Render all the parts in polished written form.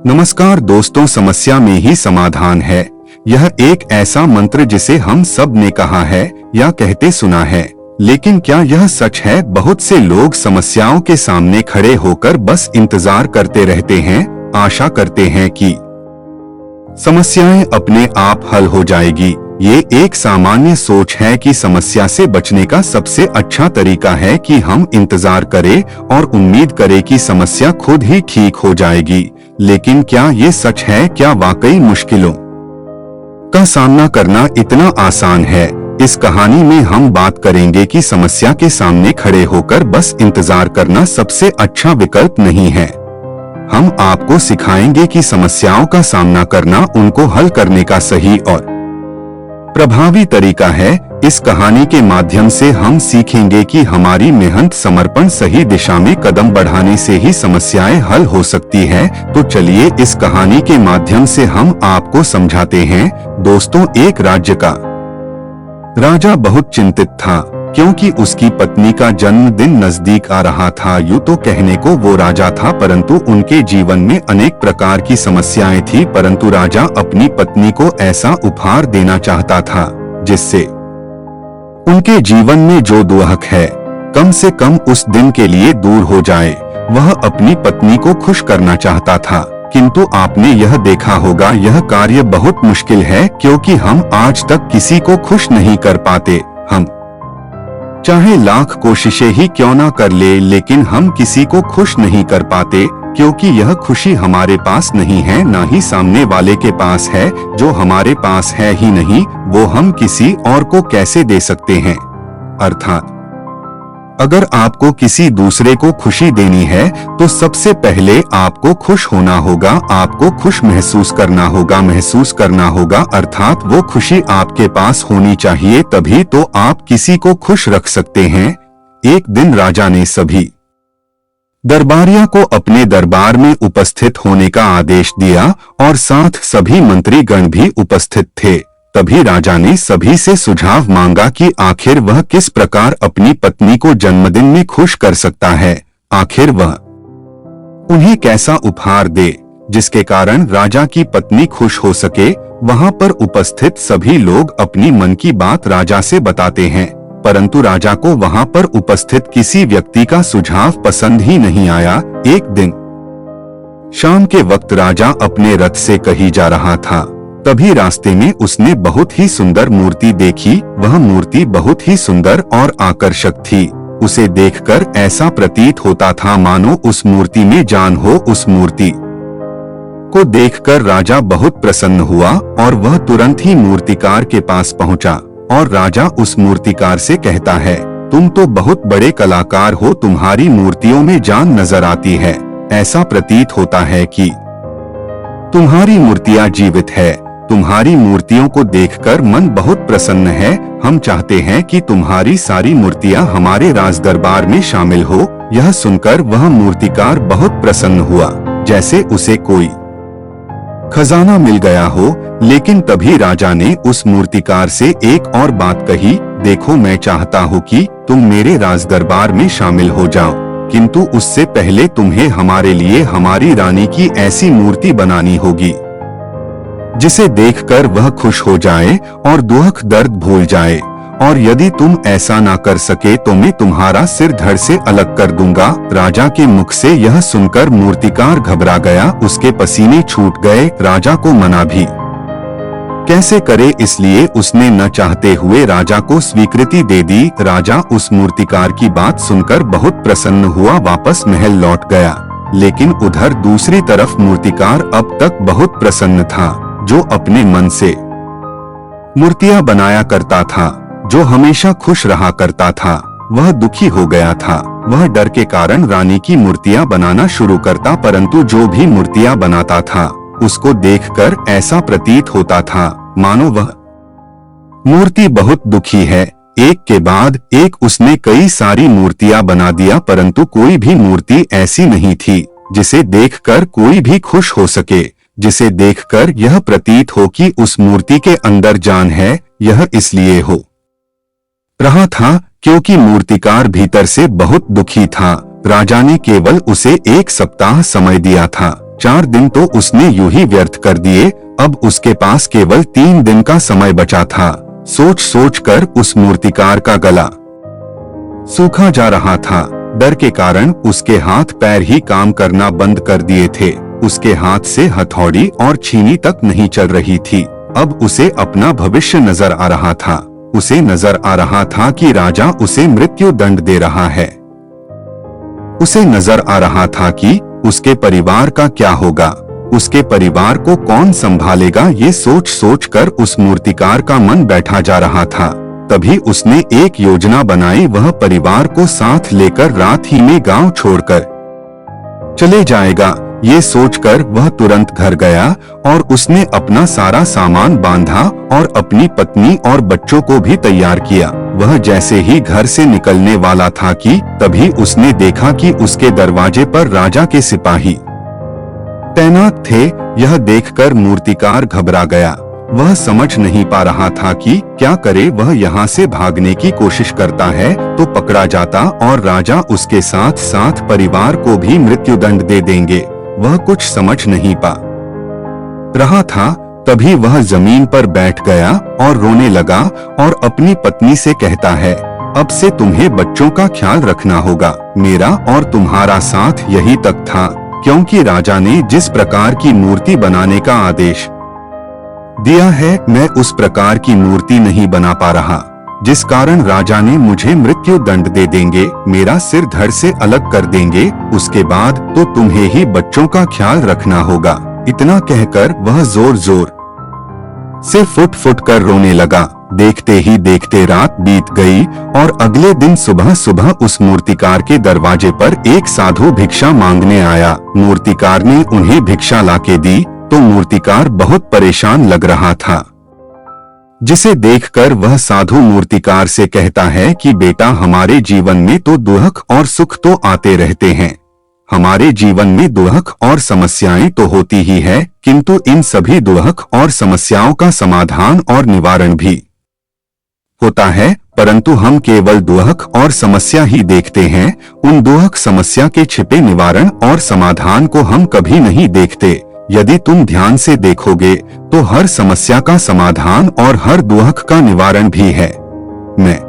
नमस्कार दोस्तों, समस्या में ही समाधान है। यह एक ऐसा मंत्र जिसे हम सब ने कहा है या कहते सुना है, लेकिन क्या यह सच है? बहुत से लोग समस्याओं के सामने खड़े होकर बस इंतजार करते रहते हैं, आशा करते हैं कि समस्याएं अपने आप हल हो जाएगी। ये एक सामान्य सोच है कि समस्या से बचने का सबसे अच्छा तरीका है कि हम इंतजार करें और उम्मीद करें कि समस्या खुद ही ठीक हो जाएगी। लेकिन क्या ये सच है? क्या वाकई मुश्किलों का सामना करना इतना आसान है? इस कहानी में हम बात करेंगे कि समस्या के सामने खड़े होकर बस इंतजार करना सबसे अच्छा विकल्प नहीं है। हम आपको सिखाएंगे कि समस्याओं का सामना करना उनको हल करने का सही और प्रभावी तरीका है। इस कहानी के माध्यम से हम सीखेंगे कि हमारी मेहनत, समर्पण, सही दिशा में कदम बढ़ाने से ही समस्याएं हल हो सकती है। तो चलिए इस कहानी के माध्यम से हम आपको समझाते हैं। दोस्तों, एक राज्य का राजा बहुत चिंतित था क्योंकि उसकी पत्नी का जन्मदिन नजदीक आ रहा था। यूं तो कहने को वो राजा था, परंतु उनके जीवन में अनेक प्रकार की समस्याएं थी। परंतु राजा अपनी पत्नी को ऐसा उपहार देना चाहता था जिससे उनके जीवन में जो दुख है कम से कम उस दिन के लिए दूर हो जाए। वह अपनी पत्नी को खुश करना चाहता था, किंतु आपने यह देखा होगा यह कार्य बहुत मुश्किल है, क्योंकि हम आज तक किसी को खुश नहीं कर पाते। हम चाहे लाख कोशिशें ही क्यों ना कर ले, लेकिन हम किसी को खुश नहीं कर पाते, क्योंकि यह खुशी हमारे पास नहीं है, ना ही सामने वाले के पास है। जो हमारे पास है ही नहीं, वो हम किसी और को कैसे दे सकते हैं? अर्थात अगर आपको किसी दूसरे को खुशी देनी है तो सबसे पहले आपको खुश होना होगा, आपको खुश महसूस करना होगा। अर्थात वो खुशी आपके पास होनी चाहिए, तभी तो आप किसी को खुश रख सकते हैं। एक दिन राजा ने सभी दरबारियों को अपने दरबार में उपस्थित होने का आदेश दिया और साथ सभी मंत्रीगण भी उपस्थित थे। तभी राजा ने सभी से सुझाव मांगा कि आखिर वह किस प्रकार अपनी पत्नी को जन्मदिन में खुश कर सकता है। आखिर वह उन्हें कैसा उपहार दे जिसके कारण राजा की पत्नी खुश हो सके। वहां पर उपस्थित सभी लोग अपनी मन की बात राजा से बताते हैं, परंतु राजा को वहां पर उपस्थित किसी व्यक्ति का सुझाव पसंद ही नहीं आया। एक दिन शाम के वक्त राजा अपने रथ से कहीं जा रहा था, तभी रास्ते में उसने बहुत ही सुंदर मूर्ति देखी। वह मूर्ति बहुत ही सुंदर और आकर्षक थी। उसे देखकर ऐसा प्रतीत होता था मानो उस मूर्ति में जान हो। उस मूर्ति को देखकर राजा बहुत प्रसन्न हुआ और वह तुरंत ही मूर्तिकार के पास पहुंचा और राजा उस मूर्तिकार से कहता है, तुम तो बहुत बड़े कलाकार हो, तुम्हारी मूर्तियों में जान नजर आती है। ऐसा प्रतीत होता है कि तुम्हारी मूर्तियां जीवित है। तुम्हारी मूर्तियों को देखकर मन बहुत प्रसन्न है। हम चाहते हैं कि तुम्हारी सारी मूर्तियां हमारे राज दरबार में शामिल हो। यह सुनकर वह मूर्तिकार बहुत प्रसन्न हुआ, जैसे उसे कोई खजाना मिल गया हो। लेकिन तभी राजा ने उस मूर्तिकार से एक और बात कही, देखो, मैं चाहता हूँ कि तुम मेरे राज दरबार में शामिल हो जाओ, किंतु उससे पहले तुम्हें हमारे लिए हमारी रानी की ऐसी मूर्ति बनानी होगी जिसे देखकर वह खुश हो जाए और दुख दर्द भूल जाए। और यदि तुम ऐसा ना कर सके तो मैं तुम्हारा सिर धड़ से अलग कर दूंगा। राजा के मुख से यह सुनकर मूर्तिकार घबरा गया, उसके पसीने छूट गए। राजा को मना भी कैसे करे, इसलिए उसने न चाहते हुए राजा को स्वीकृति दे दी। राजा उस मूर्तिकार की बात सुनकर बहुत प्रसन्न हुआ, वापस महल लौट गया। लेकिन उधर दूसरी तरफ मूर्तिकार अब तक बहुत प्रसन्न था, जो अपने मन से मूर्तियां बनाया करता था, जो हमेशा खुश रहा करता था, वह दुखी हो गया था। वह डर के कारण रानी की मूर्तियां बनाना शुरू करता, परंतु जो भी मूर्तियां बनाता था उसको देखकर ऐसा प्रतीत होता था मानो वह मूर्ति बहुत दुखी है। एक के बाद एक उसने कई सारी मूर्तियां बना दिया, परंतु कोई भी मूर्ति ऐसी नहीं थी जिसे देखकर कोई भी खुश हो सके, जिसे देखकर यह प्रतीत हो कि उस मूर्ति के अंदर जान है। यह इसलिए हो रहा था क्योंकि मूर्तिकार भीतर से बहुत दुखी था। राजा ने केवल उसे 1 सप्ताह समय दिया था। 4 दिन तो उसने यूं ही व्यर्थ कर दिए। अब उसके पास केवल 3 दिन का समय बचा था। सोच सोच कर उस मूर्तिकार का गला सूखा जा रहा था। डर के कारण उसके हाथ पैर ही काम करना बंद कर दिए थे। उसके हाथ से हथौड़ी और छीनी तक नहीं चल रही थी। अब उसे अपना भविष्य नजर आ रहा था। उसे नजर आ रहा था कि राजा उसे मृत्यु दंड दे रहा है। उसे नजर आ रहा था कि उसके परिवार का क्या होगा, उसके परिवार को कौन संभालेगा। ये सोच सोच कर उस मूर्तिकार का मन बैठा जा रहा था। तभी उसने एक योजना बनाई। वह परिवार को साथ लेकर रात ही में गांव छोड़कर चले जाएगा। ये सोचकर वह तुरंत घर गया और उसने अपना सारा सामान बांधा और अपनी पत्नी और बच्चों को भी तैयार किया। वह जैसे ही घर से निकलने वाला था कि तभी उसने देखा कि उसके दरवाजे पर राजा के सिपाही तैनात थे। यह देखकर मूर्तिकार घबरा गया। वह समझ नहीं पा रहा था कि क्या करे। वह यहाँ से भागने की कोशिश करता है तो पकड़ा जाता और राजा उसके साथ साथ परिवार को भी मृत्युदंड दे देंगे। वह कुछ समझ नहीं पा रहा था। तभी वह जमीन पर बैठ गया और रोने लगा और अपनी पत्नी से कहता है, अब से तुम्हें बच्चों का ख्याल रखना होगा। मेरा और तुम्हारा साथ यही तक था, क्योंकि राजा ने जिस प्रकार की मूर्ति बनाने का आदेश दिया है, मैं उस प्रकार की मूर्ति नहीं बना पा रहा, जिस कारण राजा ने मुझे मृत्यु दंड दे देंगे, मेरा सिर धड़ से अलग कर देंगे। उसके बाद तो तुम्हें ही बच्चों का ख्याल रखना होगा। इतना कहकर वह जोर जोर से फुट फुट कर रोने लगा। देखते ही देखते रात बीत गई और अगले दिन सुबह सुबह उस मूर्तिकार के दरवाजे पर एक साधु भिक्षा मांगने आया। मूर्तिकार ने उन्हें भिक्षा लाके दी तो मूर्तिकार बहुत परेशान लग रहा था, जिसे देखकर वह साधु मूर्तिकार से कहता है कि बेटा, हमारे जीवन में तो दुख और सुख तो आते रहते हैं। हमारे जीवन में दुख और समस्याएं तो होती ही है, किंतु इन सभी दुख और समस्याओं का समाधान और निवारण भी होता है, परंतु हम केवल दुख और समस्या ही देखते हैं। उन दुख समस्या के छिपे निवारण और समाधान को हम कभी नहीं देखते। यदि तुम ध्यान से देखोगे तो हर समस्या का समाधान और हर दुख का निवारण भी है। मैं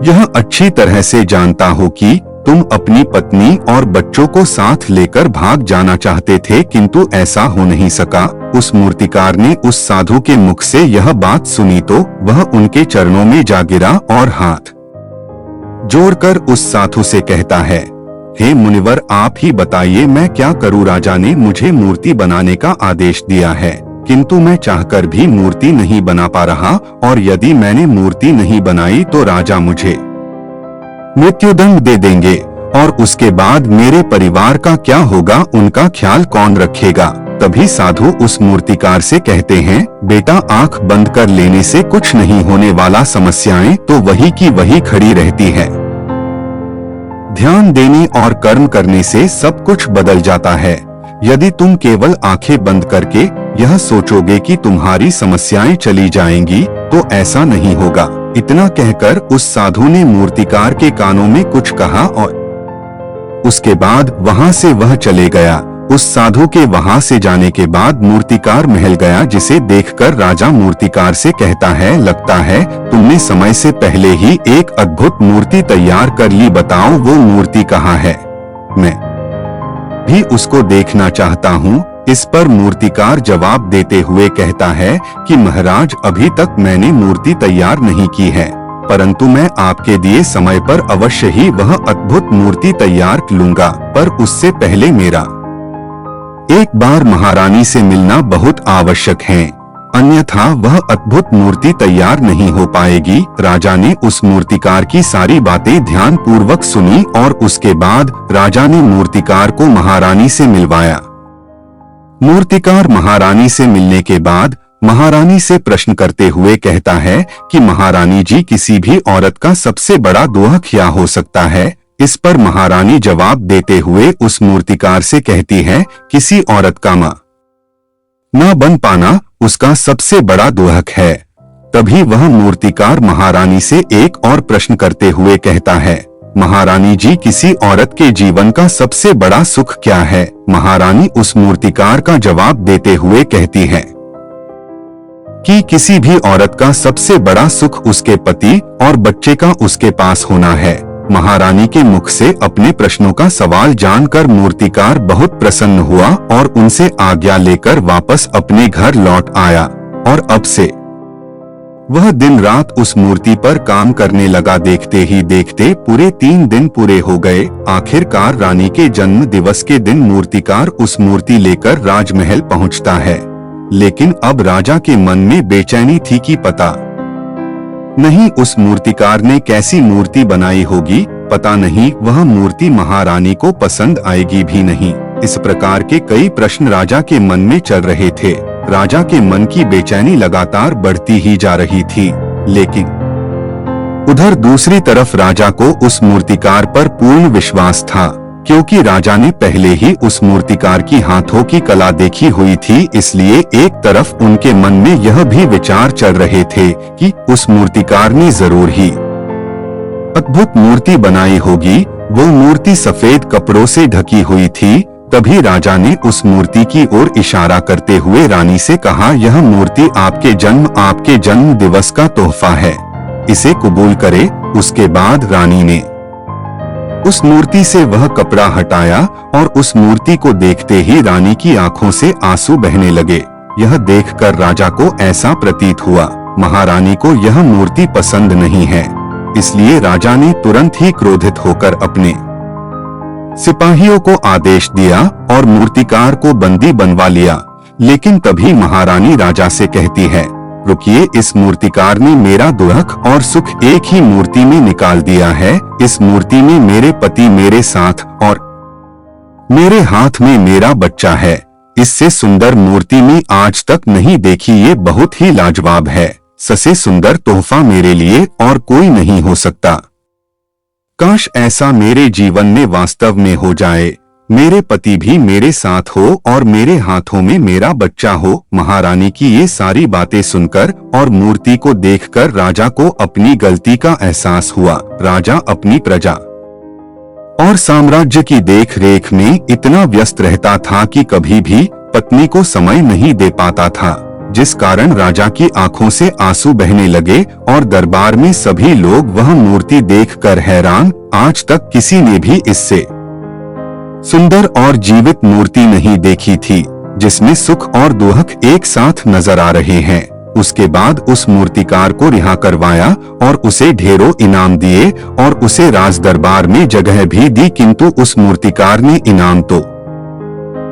यह अच्छी तरह से जानता हूँ कि तुम अपनी पत्नी और बच्चों को साथ लेकर भाग जाना चाहते थे, किंतु ऐसा हो नहीं सका। उस मूर्तिकार ने उस साधु के मुख से यह बात सुनी तो वह उनके चरणों में जा गिरा और हाथ जोड़कर उस साधु से कहता है, हे मुनिवर, आप ही बताइए मैं क्या करूं। राजा ने मुझे मूर्ति बनाने का आदेश दिया है, किंतु मैं चाहकर भी मूर्ति नहीं बना पा रहा, और यदि मैंने मूर्ति नहीं बनाई तो राजा मुझे मृत्युदंड दे देंगे, और उसके बाद मेरे परिवार का क्या होगा, उनका ख्याल कौन रखेगा। तभी साधु उस मूर्तिकार से कहते हैं, बेटा, आंख बंद कर लेने से कुछ नहीं होने वाला, समस्याएं तो वही की वही खड़ी रहती है। ध्यान देने और कर्म करने से सब कुछ बदल जाता है। यदि तुम केवल आंखें बंद करके यह सोचोगे कि तुम्हारी समस्याएं चली जाएंगी, तो ऐसा नहीं होगा। इतना कहकर उस साधु ने मूर्तिकार के कानों में कुछ कहा और उसके बाद वहां से वह चले गया। उस साधु के वहां से जाने के बाद मूर्तिकार महल गया, जिसे देखकर राजा मूर्तिकार से कहता है, लगता है तुमने समय से पहले ही एक अद्भुत मूर्ति तैयार कर ली, बताओ वो मूर्ति कहाँ है, मैं भी उसको देखना चाहता हूँ। इस पर मूर्तिकार जवाब देते हुए कहता है कि महाराज, अभी तक मैंने मूर्ति तैयार नहीं की है, परंतु मैं आपके दिए समय पर अवश्य ही वह अद्भुत मूर्ति तैयार लूंगा, पर उससे पहले मेरा एक बार महारानी से मिलना बहुत आवश्यक है, अन्यथा वह अद्भुत मूर्ति तैयार नहीं हो पाएगी। राजा ने उस मूर्तिकार की सारी बातें ध्यान पूर्वक सुनी और उसके बाद राजा ने मूर्तिकार को महारानी से मिलवाया। मूर्तिकार महारानी से मिलने के बाद महारानी से प्रश्न करते हुए कहता है कि महारानी जी, किसी भी औरत का सबसे बड़ा दुख क्या हो सकता है। इस पर महारानी जवाब देते हुए उस मूर्तिकार से कहती है, किसी औरत का मां न बन पाना उसका सबसे बड़ा दुख है। तभी वह मूर्तिकार महारानी से एक और प्रश्न करते हुए कहता है, महारानी जी, किसी औरत के जीवन का सबसे बड़ा सुख क्या है? महारानी उस मूर्तिकार का जवाब देते हुए कहती है कि किसी भी औरत का सबसे बड़ा सुख उसके पति और बच्चे का उसके पास होना है। महारानी के मुख से अपने प्रश्नों का सवाल जानकर मूर्तिकार बहुत प्रसन्न हुआ और उनसे आज्ञा लेकर वापस अपने घर लौट आया और अब से वह दिन रात उस मूर्ति पर काम करने लगा। देखते ही देखते पूरे 3 दिन पूरे हो गए। आखिरकार रानी के जन्म दिवस के दिन मूर्तिकार उस मूर्ति लेकर राजमहल पहुंचता है, लेकिन अब राजा के मन में बेचैनी थी कि पता नहीं उस मूर्तिकार ने कैसी मूर्ति बनाई होगी, पता नहीं वह मूर्ति महारानी को पसंद आएगी भी नहीं। इस प्रकार के कई प्रश्न राजा के मन में चल रहे थे। राजा के मन की बेचैनी लगातार बढ़ती ही जा रही थी, लेकिन उधर दूसरी तरफ राजा को उस मूर्तिकार पर पूर्ण विश्वास था, क्योंकि राजा ने पहले ही उस मूर्तिकार की हाथों की कला देखी हुई थी। इसलिए एक तरफ उनके मन में यह भी विचार चल रहे थे कि उस मूर्तिकार ने जरूर ही अद्भुत मूर्ति बनाई होगी। वो मूर्ति सफेद कपड़ों से ढकी हुई थी। तभी राजा ने उस मूर्ति की ओर इशारा करते हुए रानी से कहा, यह मूर्ति आपके जन्म दिवस का तोहफा है, इसे कबूल करे। उसके बाद रानी ने उस मूर्ति से वह कपड़ा हटाया और उस मूर्ति को देखते ही रानी की आंखों से आंसू बहने लगे। यह देखकर राजा को ऐसा प्रतीत हुआ महारानी को यह मूर्ति पसंद नहीं है। इसलिए राजा ने तुरंत ही क्रोधित होकर अपने सिपाहियों को आदेश दिया और मूर्तिकार को बंदी बनवा लिया। लेकिन तभी महारानी राजा से कहती है, रुकिए, इस मूर्तिकार ने मेरा दुख और सुख एक ही मूर्ति में निकाल दिया है। इस मूर्ति में मेरे पति मेरे साथ और मेरे हाथ में मेरा बच्चा है। इससे सुंदर मूर्ति में आज तक नहीं देखी। ये बहुत ही लाजवाब है। सबसे सुंदर तोहफा मेरे लिए और कोई नहीं हो सकता। काश ऐसा मेरे जीवन में वास्तव में हो जाए। मेरे पति भी मेरे साथ हो और मेरे हाथों में मेरा बच्चा हो। महारानी की ये सारी बातें सुनकर और मूर्ति को देखकर राजा को अपनी गलती का एहसास हुआ। राजा अपनी प्रजा और साम्राज्य की देख रेख में इतना व्यस्त रहता था कि कभी भी पत्नी को समय नहीं दे पाता था, जिस कारण राजा की आंखों से आंसू बहने लगे और दरबार में सभी लोग वह मूर्ति देखकर हैरान। आज तक किसी ने भी इससे सुंदर और जीवित मूर्ति नहीं देखी थी, जिसमें सुख और दुख एक साथ नजर आ रहे हैं। उसके बाद उस मूर्तिकार को रिहा करवाया और उसे ढेरों इनाम दिए और उसे राज दरबार में जगह भी दी। किंतु उस मूर्तिकार ने इनाम तो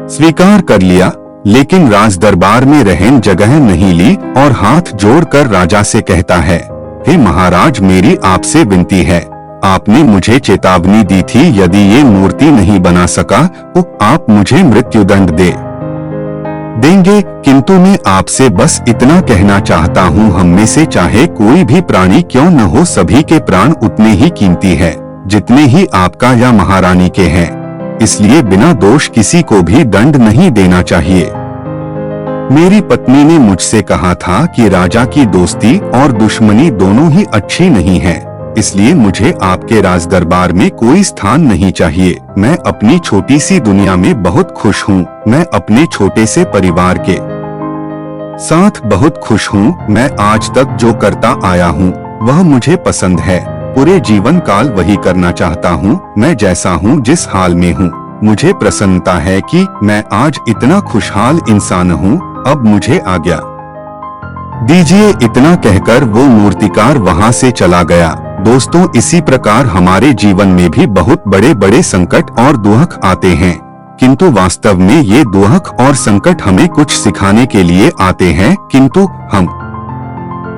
स्वीकार कर लिया, लेकिन राज दरबार में रहने जगह नहीं ली और हाथ जोड़कर राजा से कहता है, हे महाराज, मेरी आपसे विनती है, आपने मुझे चेतावनी दी थी यदि ये मूर्ति नहीं बना सका तो आप मुझे मृत्युदंड देंगे। किंतु मैं आपसे बस इतना कहना चाहता हूँ, हम में से चाहे कोई भी प्राणी क्यों न हो, सभी के प्राण उतने ही कीमती है जितने ही आपका या महारानी के हैं। इसलिए बिना दोष किसी को भी दंड नहीं देना चाहिए। मेरी पत्नी ने मुझसे कहा था कि राजा की दोस्ती और दुश्मनी दोनों ही अच्छी नहीं है, इसलिए मुझे आपके राज दरबार में कोई स्थान नहीं चाहिए। मैं अपनी छोटी सी दुनिया में बहुत खुश हूँ। मैं अपने छोटे से परिवार के साथ बहुत खुश हूँ। मैं आज तक जो करता आया हूँ वह मुझे पसंद है। पूरे जीवन काल वही करना चाहता हूँ। मैं जैसा हूँ, जिस हाल में हूँ, मुझे प्रसन्नता है कि मैं आज इतना खुशहाल इंसान हूँ। अब मुझे आज्ञा दीजिए। इतना कहकर वो मूर्तिकार वहाँ से चला गया। दोस्तों, इसी प्रकार हमारे जीवन में भी बहुत बड़े बड़े संकट और दुख आते हैं, किंतु वास्तव में ये दुख और संकट हमें कुछ सिखाने के लिए आते हैं। किंतु हम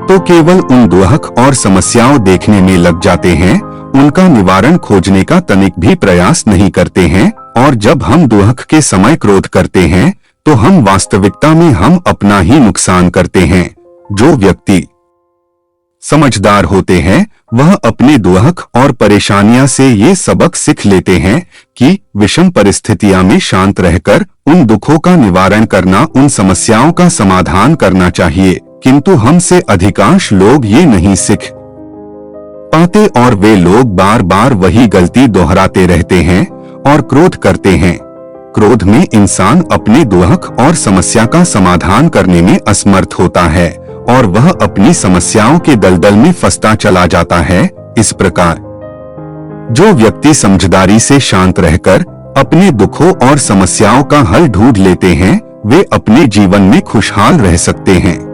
तो केवल उन दुख और समस्याओं देखने में लग जाते हैं, उनका निवारण खोजने का तनिक भी प्रयास नहीं करते हैं। और जब हम दुख के समय क्रोध करते हैं तो हम वास्तविकता में हम अपना ही नुकसान करते हैं। जो व्यक्ति समझदार होते हैं वह अपने दुख और परेशानियां से ये सबक सीख लेते हैं कि विषम परिस्थितियों में शांत रहकर उन दुखों का निवारण करना, उन समस्याओं का समाधान करना चाहिए। किंतु हम से अधिकांश लोग ये नहीं सीख पाते और वे लोग बार बार वही गलती दोहराते रहते हैं और क्रोध करते हैं। क्रोध में इंसान अपने दुख और समस्या का समाधान करने में असमर्थ होता है और वह अपनी समस्याओं के दलदल में फंसता चला जाता है। इस प्रकार जो व्यक्ति समझदारी से शांत रहकर अपने दुखों और समस्याओं का हल ढूंढ लेते हैं, वे अपने जीवन में खुशहाल रह सकते हैं।